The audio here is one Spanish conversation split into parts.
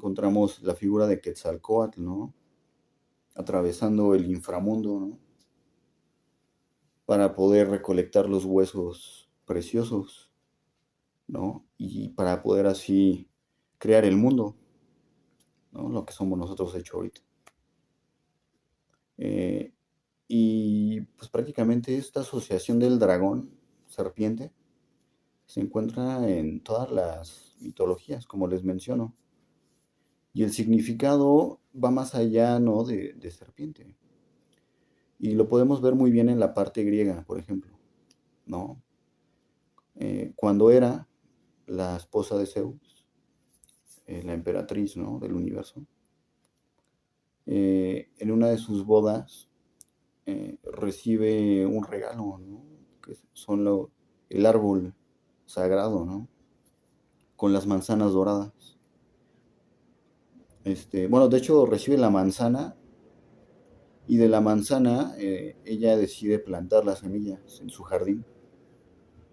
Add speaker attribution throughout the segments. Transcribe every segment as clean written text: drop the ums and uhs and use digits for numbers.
Speaker 1: encontramos la figura de Quetzalcóatl, ¿no? Atravesando el inframundo, ¿no? Para poder recolectar los huesos preciosos, ¿no? Y para poder así crear el mundo, ¿no? Lo que somos nosotros hecho ahorita. Eh, y pues prácticamente esta asociación del dragón, serpiente, se encuentra en todas las mitologías, como les menciono. Y el significado va más allá, ¿no? de serpiente. Y lo podemos ver muy bien en la parte griega, por ejemplo, ¿no? Cuando era la esposa de Zeus, la emperatriz, ¿no? Del universo, en una de sus bodas recibe un regalo, ¿no? Que son el árbol sagrado, ¿no? Con las manzanas doradas. Bueno, de hecho recibe la manzana y de la manzana ella decide plantar las semillas en su jardín,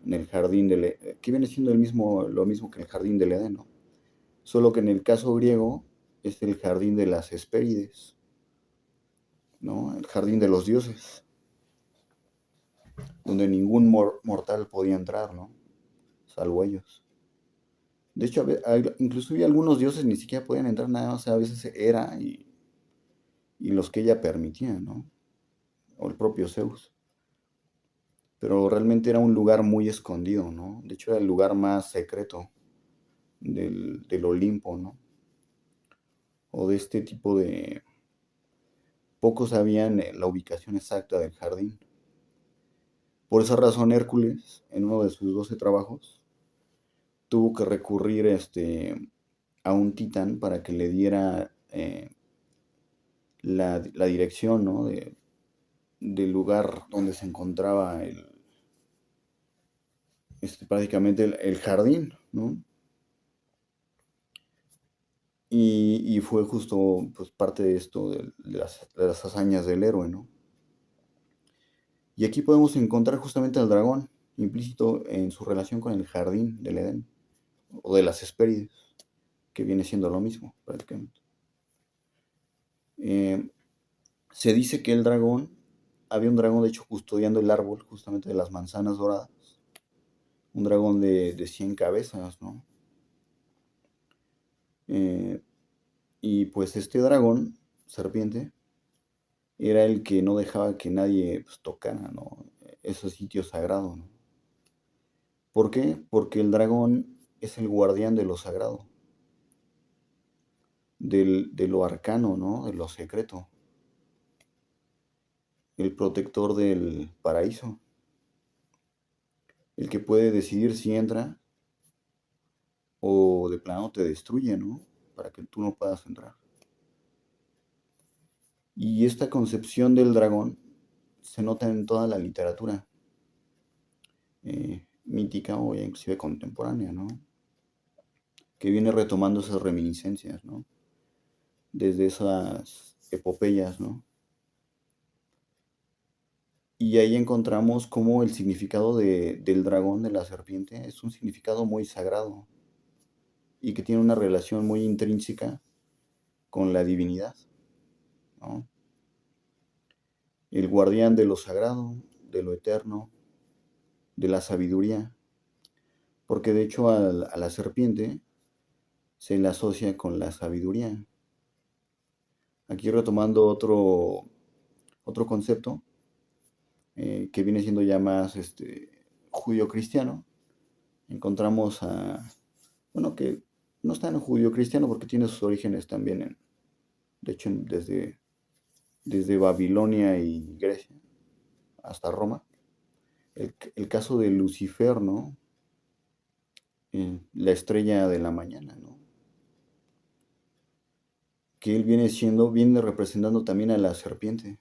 Speaker 1: en el jardín que viene siendo lo mismo que el jardín del Edén, ¿no? Solo que en el caso griego es el jardín de las Hespérides, ¿no? El jardín de los dioses, donde ningún mortal podía entrar, ¿no? Salvo ellos. De hecho, inclusive algunos dioses ni siquiera podían entrar nada más, a veces era y los que ella permitía, ¿no? O el propio Zeus. Pero realmente era un lugar muy escondido, ¿no? De hecho, era el lugar más secreto del Olimpo, ¿no? O de este tipo de... Pocos sabían la ubicación exacta del jardín. Por esa razón, Hércules, en uno de sus 12 trabajos, tuvo que recurrir a un titán para que le diera la dirección, ¿no? Del lugar donde se encontraba prácticamente el jardín, ¿no? Y fue justo pues, parte de esto, de las hazañas del héroe, ¿no? Y aquí podemos encontrar justamente al dragón, implícito en su relación con el jardín del Edén, o de las Hespérides, que viene siendo lo mismo, prácticamente. Eh, Se dice que había un dragón de hecho custodiando el árbol justamente de las manzanas doradas, un dragón de 100 cabezas, ¿no? Eh, y pues este dragón, serpiente, era el que no dejaba que nadie pues, tocara, ¿no? Ese sitio sagrado, ¿no? ¿Por qué? Porque el dragón es el guardián de lo sagrado, de lo arcano, ¿no? De lo secreto, el protector del paraíso, el que puede decidir si entra o de plano te destruye, ¿no? Para que tú no puedas entrar. Y esta concepción del dragón se nota en toda la literatura mítica o ya inclusive contemporánea, ¿no? Que viene retomando esas reminiscencias, ¿no? Desde esas epopeyas, ¿no? Y ahí encontramos cómo el significado del dragón, de la serpiente, es un significado muy sagrado y que tiene una relación muy intrínseca con la divinidad, ¿no? El guardián de lo sagrado, de lo eterno, de la sabiduría, porque de hecho a la serpiente se le asocia con la sabiduría. Aquí retomando otro concepto que viene siendo ya más judío-cristiano, encontramos bueno, que no está en judío-cristiano porque tiene sus orígenes también de hecho, desde Babilonia y Grecia hasta Roma. El caso de Lucifer, ¿no? La estrella de la mañana, ¿no? Que él viene representando también a la serpiente.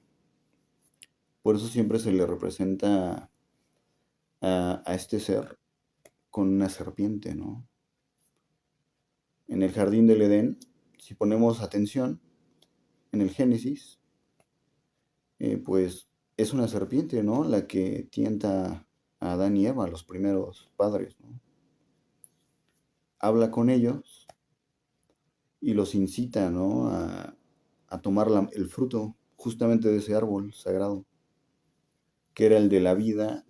Speaker 1: Por eso siempre se le representa a este ser con una serpiente, ¿no? En el jardín del Edén, si ponemos atención, en el Génesis, pues es una serpiente, ¿no? La que tienta a Adán y Eva, los primeros padres, ¿no? Habla con ellos y los incita, ¿no? A tomar el fruto justamente de ese árbol sagrado, que era el de la vida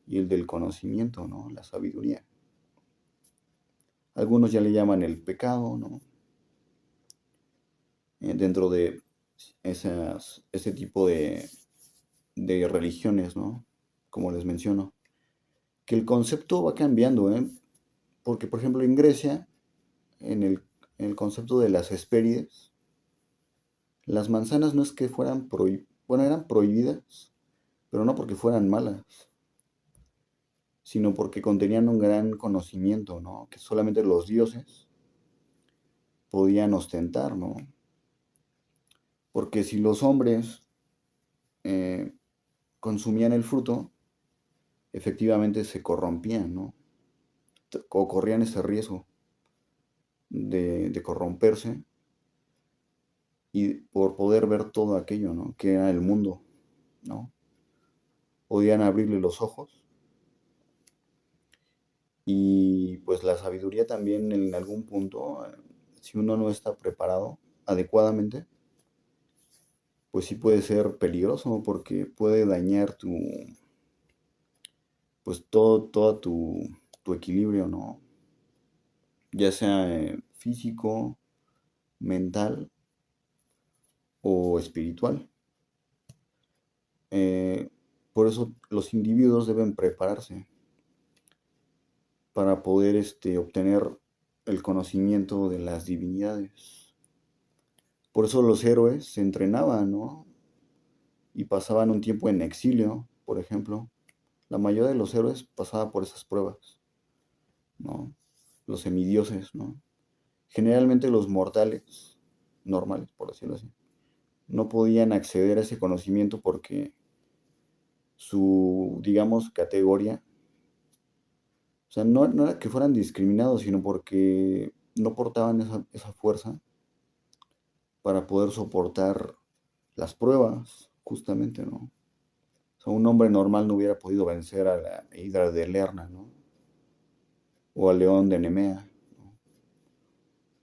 Speaker 1: y el del conocimiento, ¿no? La sabiduría. Algunos ya le llaman el pecado, ¿no? Dentro de ese tipo de religiones, ¿no? Como les menciono. Que el concepto va cambiando, ¿eh? Porque, por ejemplo, en Grecia, en el, en el concepto de las Hespérides, las manzanas no es que fueran prohibidas, bueno, eran prohibidas, pero no porque fueran malas, sino porque contenían un gran conocimiento, ¿no? Que solamente los dioses podían ostentar, ¿no? Porque si los hombres eh, consumían el fruto, efectivamente se corrompían, ¿no? O corrían ese riesgo de corromperse y por poder ver todo aquello, ¿no? Que era el mundo, ¿no? Podían abrirle los ojos y pues la sabiduría también en algún punto, si uno no está preparado adecuadamente, pues sí puede ser peligroso porque puede dañar pues todo tu equilibrio, ¿no? Ya sea físico, mental o espiritual. Eh, por eso los individuos deben prepararse para poder obtener el conocimiento de las divinidades. Por eso los héroes se entrenaban, ¿no? Y pasaban un tiempo en exilio, por ejemplo. La mayoría de los héroes pasaba por esas pruebas, ¿no? Los semidioses, ¿no? Generalmente los mortales, normales, por decirlo así, no podían acceder a ese conocimiento porque su, digamos, categoría, o sea, no era que fueran discriminados, sino porque no portaban esa fuerza para poder soportar las pruebas, justamente, ¿no? O sea, un hombre normal no hubiera podido vencer a la Hidra de Lerna, ¿no? O al león de Nemea, ¿no?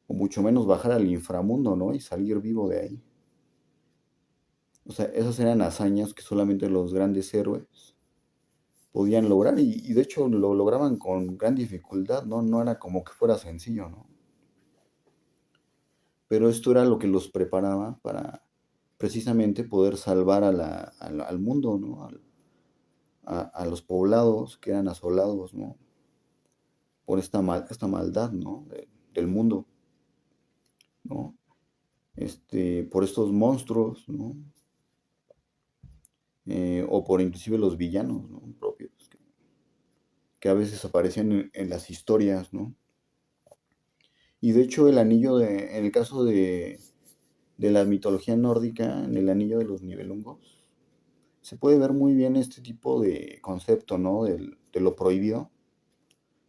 Speaker 1: O mucho menos bajar al inframundo, ¿no? Y salir vivo de ahí. O sea, esas eran hazañas que solamente los grandes héroes podían lograr y de hecho lo lograban con gran dificultad, ¿no? No era como que fuera sencillo, ¿no? Pero esto era lo que los preparaba para precisamente poder salvar al mundo, ¿no? A los poblados que eran asolados, ¿no? Por esta maldad, ¿no? Del mundo, ¿no? Por estos monstruos, ¿no? O por inclusive los villanos, ¿no? Propios, que a veces aparecían en las historias, ¿no? Y de hecho el anillo en el caso de la mitología nórdica, en el anillo de los Nibelungos, se puede ver muy bien este tipo de concepto, ¿no? De lo prohibido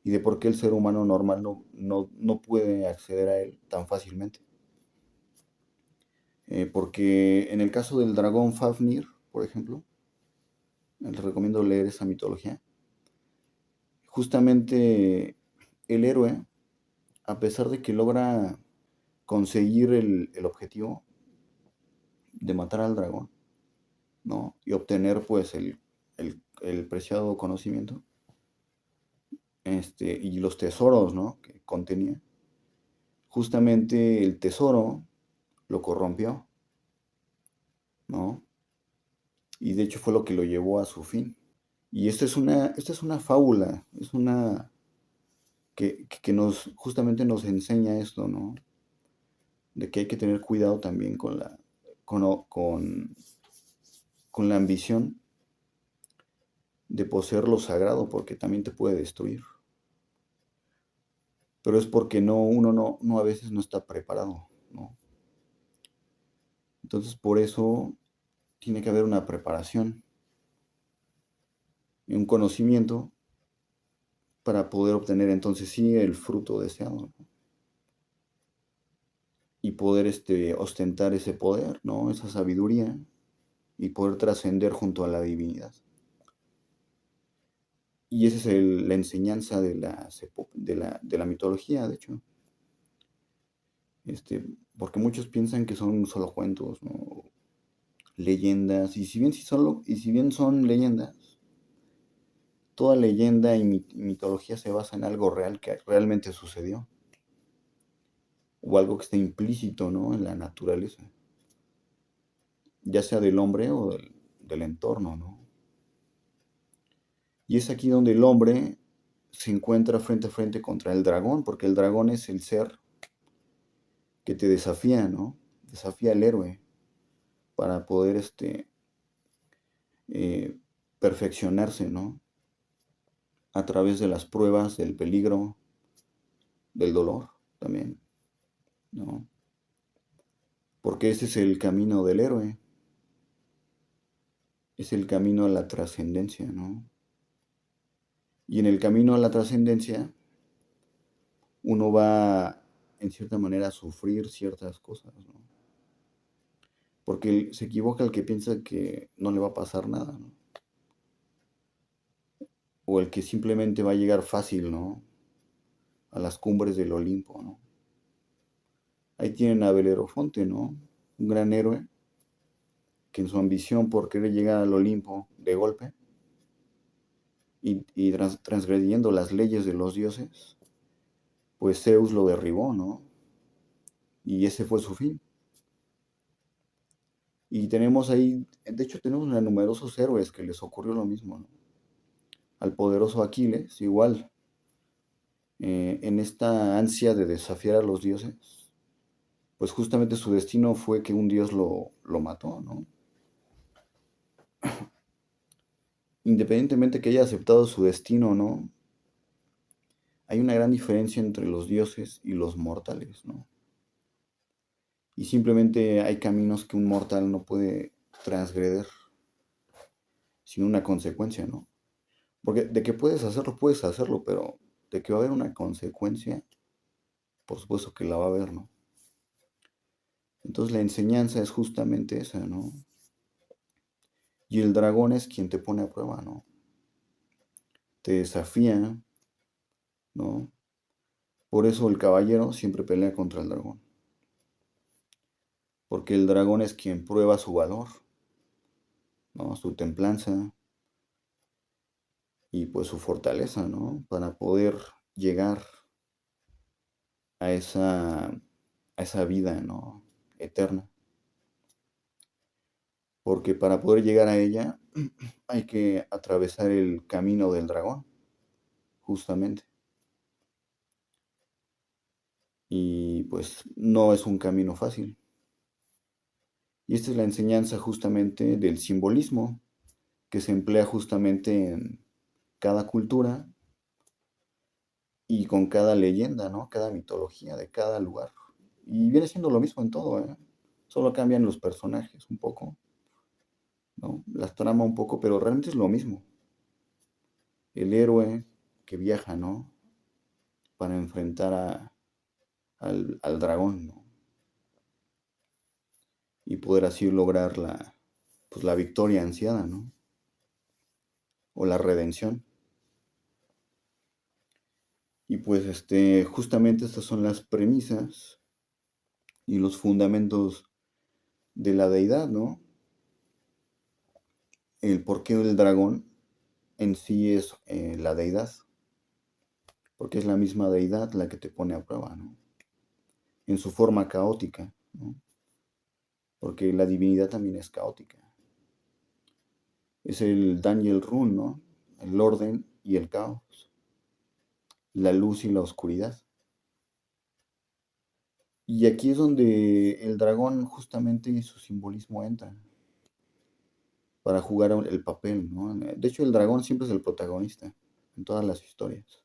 Speaker 1: y de por qué el ser humano normal no puede acceder a él tan fácilmente. Porque en el caso del dragón Fafnir, por ejemplo, les recomiendo leer esa mitología. Justamente el héroe, a pesar de que logra conseguir el objetivo de matar al dragón, ¿no? Y obtener pues el preciado conocimiento, y los tesoros, ¿no? Que contenía. Justamente el tesoro lo corrompió, ¿no? Y de hecho fue lo que lo llevó a su fin. Y esta es una fábula, es una que justamente nos enseña esto, ¿no? De que hay que tener cuidado también con, con, con la ambición de poseer lo sagrado, porque también te puede destruir. Pero es porque uno no a veces no está preparado, ¿no? Entonces por eso tiene que haber una preparación y un conocimiento para poder obtener entonces sí el fruto deseado, ¿no? Y poder ostentar ese poder, ¿no? Esa sabiduría y poder trascender junto a la divinidad. Y esa es la enseñanza de la mitología, de hecho. este, porque muchos piensan que son solo cuentos, ¿no? Leyendas, y si bien son leyendas, toda leyenda y mitología se basa en algo real que realmente sucedió, o algo que está implícito, ¿no? En la naturaleza, ya sea del hombre o del entorno, ¿no? Y es aquí donde el hombre se encuentra frente a frente contra el dragón, porque el dragón es el ser que te desafía, ¿no? Desafía al héroe para poder eh, perfeccionarse, ¿no? A través de las pruebas, del peligro, del dolor también, ¿no? Porque ese es el camino del héroe, es el camino a la trascendencia, ¿no? Y en el camino a la trascendencia, uno va, en cierta manera, a sufrir ciertas cosas, ¿no? Porque se equivoca el que piensa que no le va a pasar nada, ¿no? O el que simplemente va a llegar fácil, ¿no? A las cumbres del Olimpo, ¿no? Ahí tienen a Belerofonte, ¿no? Un gran héroe que en su ambición por querer llegar al Olimpo de golpe y transgrediendo las leyes de los dioses, pues Zeus lo derribó, ¿no? Y ese fue su fin. Y tenemos ahí, de hecho tenemos a numerosos héroes que les ocurrió lo mismo, ¿no? Al poderoso Aquiles, igual, en esta ansia de desafiar a los dioses, pues justamente su destino fue que un dios lo mató, ¿no? Independientemente que haya aceptado su destino o no, hay una gran diferencia entre los dioses y los mortales, ¿no? Y simplemente hay caminos que un mortal no puede transgreder sin una consecuencia, ¿no? Porque de que puedes hacerlo, pero de que va a haber una consecuencia, por supuesto que la va a haber, ¿no? Entonces la enseñanza es justamente esa, ¿no? Y el dragón es quien te pone a prueba, ¿no? Te desafía, ¿no? Por eso el caballero siempre pelea contra el dragón. Porque el dragón es quien prueba su valor, ¿no? Su templanza y pues su fortaleza, ¿no? Para poder llegar a esa vida, ¿no? Eterna. Porque para poder llegar a ella hay que atravesar el camino del dragón, justamente. Y pues no es un camino fácil. Y esta es la enseñanza justamente del simbolismo que se emplea justamente en cada cultura y con cada leyenda, ¿no? Cada mitología de cada lugar. Y viene siendo lo mismo en todo, ¿eh? Solo cambian los personajes un poco, ¿no? Las trama un poco, pero realmente es lo mismo. El héroe que viaja, ¿no? Para enfrentar al dragón, ¿no? Y poder así lograr pues, la victoria ansiada, ¿no? O la redención. Y pues justamente estas son las premisas y los fundamentos de la deidad, ¿no? El porqué del dragón en sí es la deidad, porque es la misma deidad la que te pone a prueba, ¿no? En su forma caótica, ¿no? Porque la divinidad también es caótica. Es el Daniel Rune, ¿no? El orden y el caos, la luz y la oscuridad. Y aquí es donde el dragón justamente y su simbolismo entra para jugar el papel, ¿no? De hecho, el dragón siempre es el protagonista en todas las historias.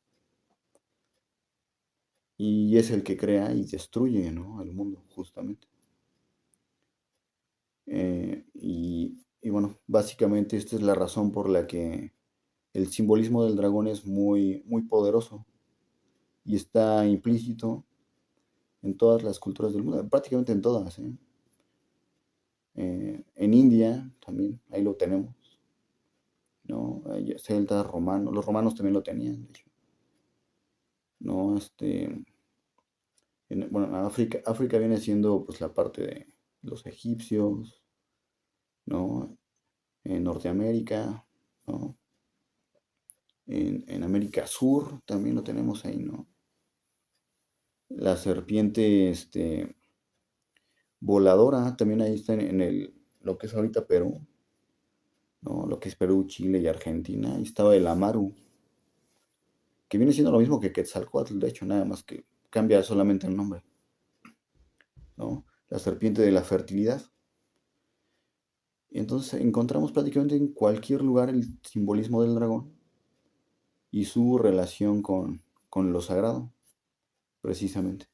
Speaker 1: Y es el que crea y destruye, ¿no? El mundo, justamente. Y bueno, básicamente esta es la razón por la que el simbolismo del dragón es muy, muy poderoso y está implícito en todas las culturas del mundo, prácticamente en todas, ¿eh? En India también, ahí lo tenemos, ¿no? Celtas, romanos, los romanos también lo tenían, de hecho, ¿no? Bueno, en África viene siendo pues la parte de los egipcios, ¿no? En Norteamérica, ¿no? En América Sur también lo tenemos ahí, ¿no? La serpiente, voladora, también ahí está lo que es ahorita Perú, ¿no? Lo que es Perú, Chile y Argentina. Ahí estaba el Amaru, que viene siendo lo mismo que Quetzalcóatl, de hecho, nada más que cambia solamente el nombre, ¿no? La serpiente de la fertilidad. Y entonces encontramos prácticamente en cualquier lugar el simbolismo del dragón y su relación con lo sagrado, precisamente.